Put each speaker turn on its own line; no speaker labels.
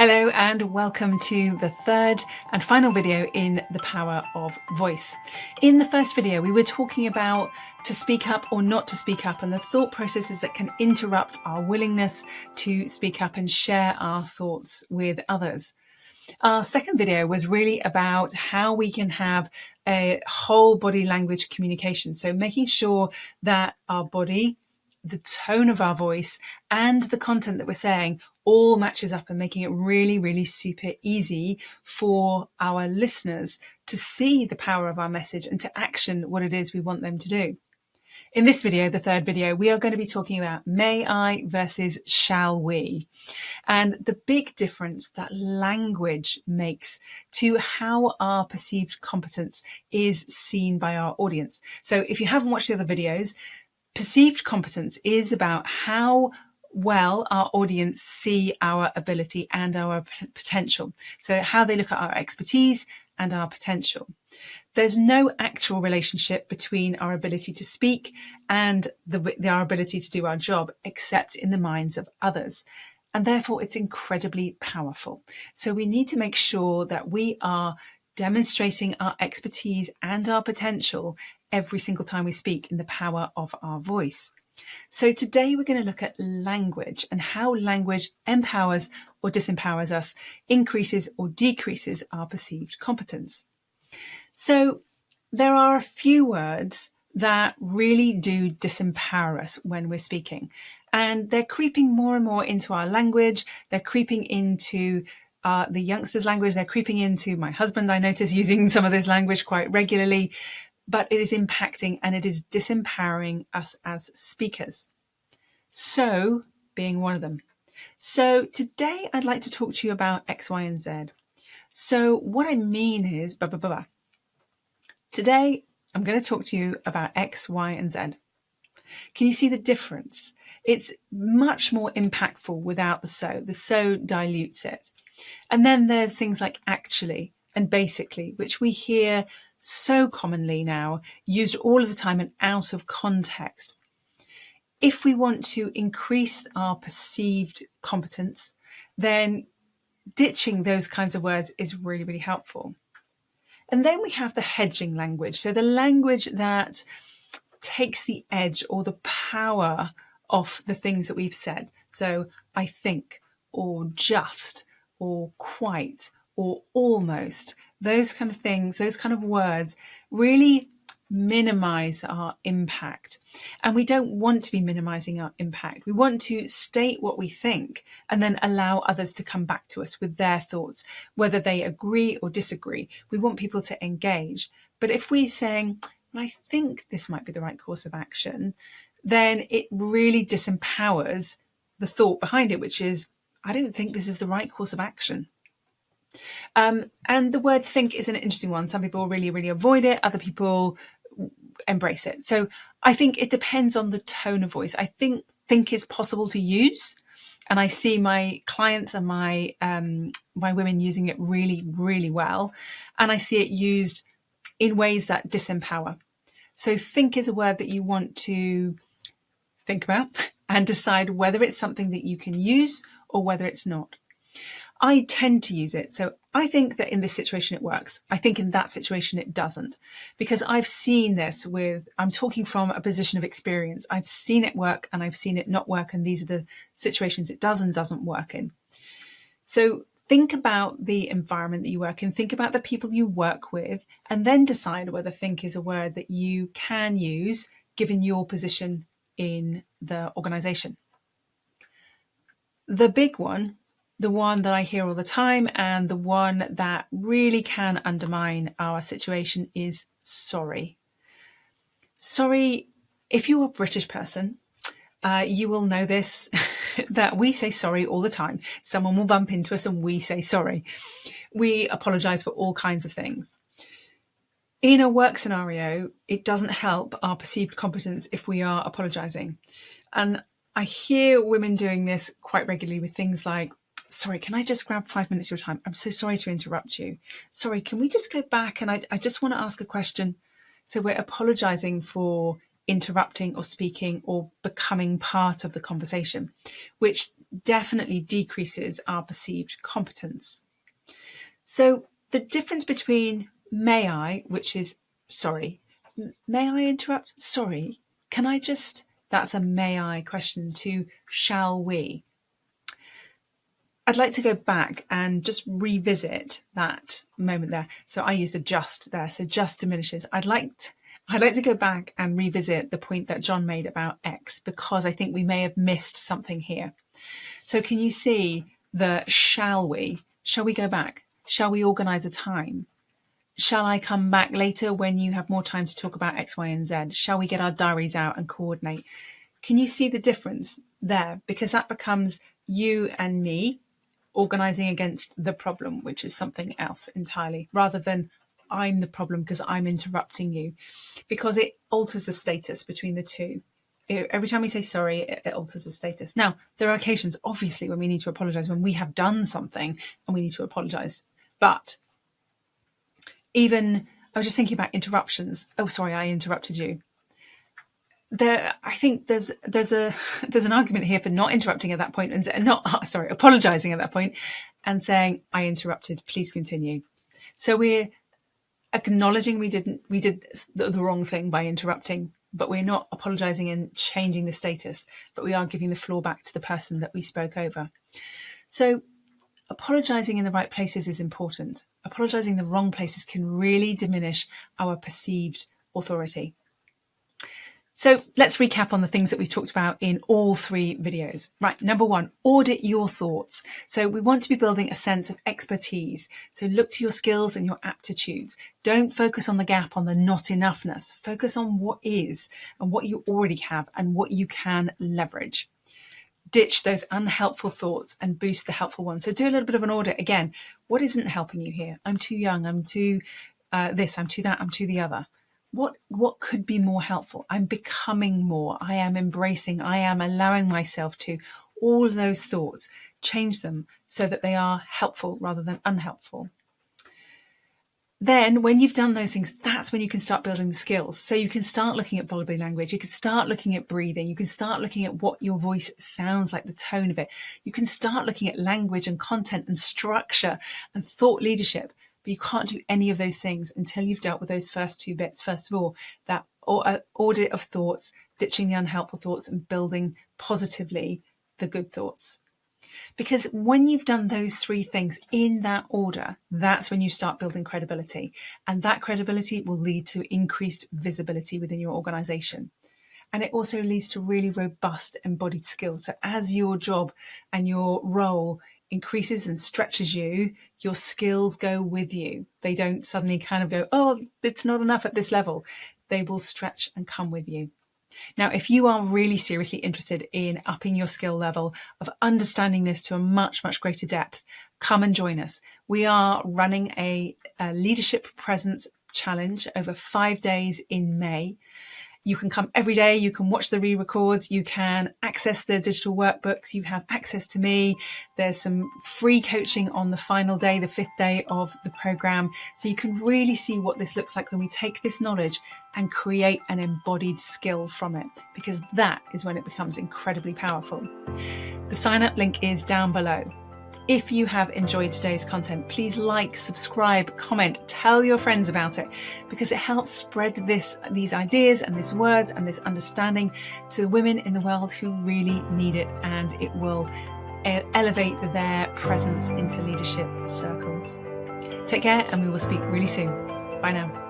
Hello and welcome to the third and final video in The Power of Voice. In the first video, we were talking about to speak up or not to speak up and the thought processes that can interrupt our willingness to speak up and share our thoughts with others. Our second video was really about how we can have a whole body language communication. So making sure that our body, the tone of our voice and the content that we're saying all matches up and making it really, really super easy for our listeners to see the power of our message and to action what it is we want them to do. In this video, the third video, we are going to be talking about may I versus shall we, and the big difference that language makes to how our perceived competence is seen by our audience. So if you haven't watched the other videos, perceived competence is about how well our audience see our ability and our potential. So how they look at our expertise and our potential. There's no actual relationship between our ability to speak and our ability to do our job, except in the minds of others. And therefore, it's incredibly powerful. So we need to make sure that we are demonstrating our expertise and our potential every single time we speak in the power of our voice. So today we're going to look at language and how language empowers or disempowers us, increases or decreases our perceived competence. So there are a few words that really do disempower us when we're speaking, and they're creeping more and more into our language. They're creeping into the youngsters' language. They're creeping into my husband. I notice using some of this language quite regularly, but it is impacting and it is disempowering us as speakers. So being one of them. So today I'd like to talk to you about X, Y, and Z. So what I mean is, Today I'm going to talk to you about X, Y, and Z. Can you see the difference? It's much more impactful without the so. The so dilutes it. And then there's things like actually and basically, which we hear so commonly now, used all of the time and out of context. If we want to increase our perceived competence, then ditching those kinds of words is really, really helpful. And then we have the hedging language. So the language that takes the edge or the power off the things that we've said. So I think, or just, or quite, or almost. Those kind of things, those kind of words really minimize our impact. And we don't want to be minimizing our impact. We want to state what we think and then allow others to come back to us with their thoughts, whether they agree or disagree. We want people to engage. But if we're saying, well, I think this might be the right course of action, then it really disempowers the thought behind it, which is, I don't think this is the right course of action. And the word think is an interesting one. Some people really, really avoid it. Other people embrace it. So I think it depends on the tone of voice. I think is possible to use. And I see my clients and my women using it really, really well. And I see it used in ways that disempower. So think is a word that you want to think about and decide whether it's something that you can use or whether it's not. I tend to use it. So I think that in this situation it works. I think in that situation it doesn't, because I've seen this I'm talking from a position of experience. I've seen it work and I've seen it not work. And these are the situations it does and doesn't work in. So think about the environment that you work in, think about the people you work with, and then decide whether think is a word that you can use given your position in the organization. The big one, the one that I hear all the time and the one that really can undermine our situation is sorry. Sorry, if you're a British person, you will know this, that we say sorry all the time. Someone will bump into us and we say sorry. We apologize for all kinds of things. In a work scenario, it doesn't help our perceived competence if we are apologizing. And I hear women doing this quite regularly with things like, sorry, can I just grab 5 minutes of your time? I'm so sorry to interrupt you. Sorry, can we just go back and I just want to ask a question. So we're apologizing for interrupting or speaking or becoming part of the conversation, which definitely decreases our perceived competence. So the difference between may I, which is sorry, may I interrupt? Sorry, can I just, that's a may I question, to shall we? I'd like to go back and just revisit that moment there. So I used a just there, so just diminishes. I'd like to go back and revisit the point that John made about X, because I think we may have missed something here. So can you see the shall we? Shall we go back? Shall we organise a time? Shall I come back later when you have more time to talk about X, Y, and Z? Shall we get our diaries out and coordinate? Can you see the difference there? Because that becomes you and me organising against the problem, which is something else entirely, rather than I'm the problem because I'm interrupting you, because it alters the status between the two. Every time we say sorry, it alters the status. Now, there are occasions, obviously, when we need to apologise, when we have done something and we need to apologise. But even, I was just thinking about interruptions. Oh, sorry, I interrupted you. I think there's an argument here for not interrupting at that point and apologising at that point and saying, I interrupted, please continue. So we're acknowledging we did the wrong thing by interrupting, but we're not apologising and changing the status, but we are giving the floor back to the person that we spoke over. So apologising in the right places is important. Apologising in the wrong places can really diminish our perceived authority. So let's recap on the things that we've talked about in all 3 videos. Right, number 1, audit your thoughts. So we want to be building a sense of expertise. So look to your skills and your aptitudes. Don't focus on the gap, on the not enoughness. Focus on what is and what you already have and what you can leverage. Ditch those unhelpful thoughts and boost the helpful ones. So do a little bit of an audit. Again, what isn't helping you here? I'm too young, I'm too this, I'm too that, I'm too the other. What could be more helpful? I'm becoming more. I am embracing. I am allowing myself to. All of those thoughts, change them so that they are helpful rather than unhelpful. Then when you've done those things, that's when you can start building the skills. So you can start looking at body language. You can start looking at breathing. You can start looking at what your voice sounds like, the tone of it. You can start looking at language and content and structure and thought leadership. But you can't do any of those things until you've dealt with those first 2 bits. First of all, that audit of thoughts, ditching the unhelpful thoughts and building positively the good thoughts. Because when you've done those 3 things in that order, that's when you start building credibility. And that credibility will lead to increased visibility within your organisation. And it also leads to really robust embodied skills. So as your job and your role increases and stretches you, your skills go with you. They don't suddenly kind of go, oh, it's not enough at this level. They will stretch and come with you. Now, if you are really seriously interested in upping your skill level, of understanding this to a much, much greater depth, come and join us. We are running a leadership presence challenge over 5 days in May. You can come every day, you can watch the re-records, you can access the digital workbooks, you have access to me. There's some free coaching on the final day, the 5th day of the programme. So you can really see what this looks like when we take this knowledge and create an embodied skill from it, because that is when it becomes incredibly powerful. The sign-up link is down below. If you have enjoyed today's content, please like, subscribe, comment, tell your friends about it, because it helps spread these ideas and these words and this understanding to the women in the world who really need it, and it will elevate their presence into leadership circles. Take care, and we will speak really soon. Bye now.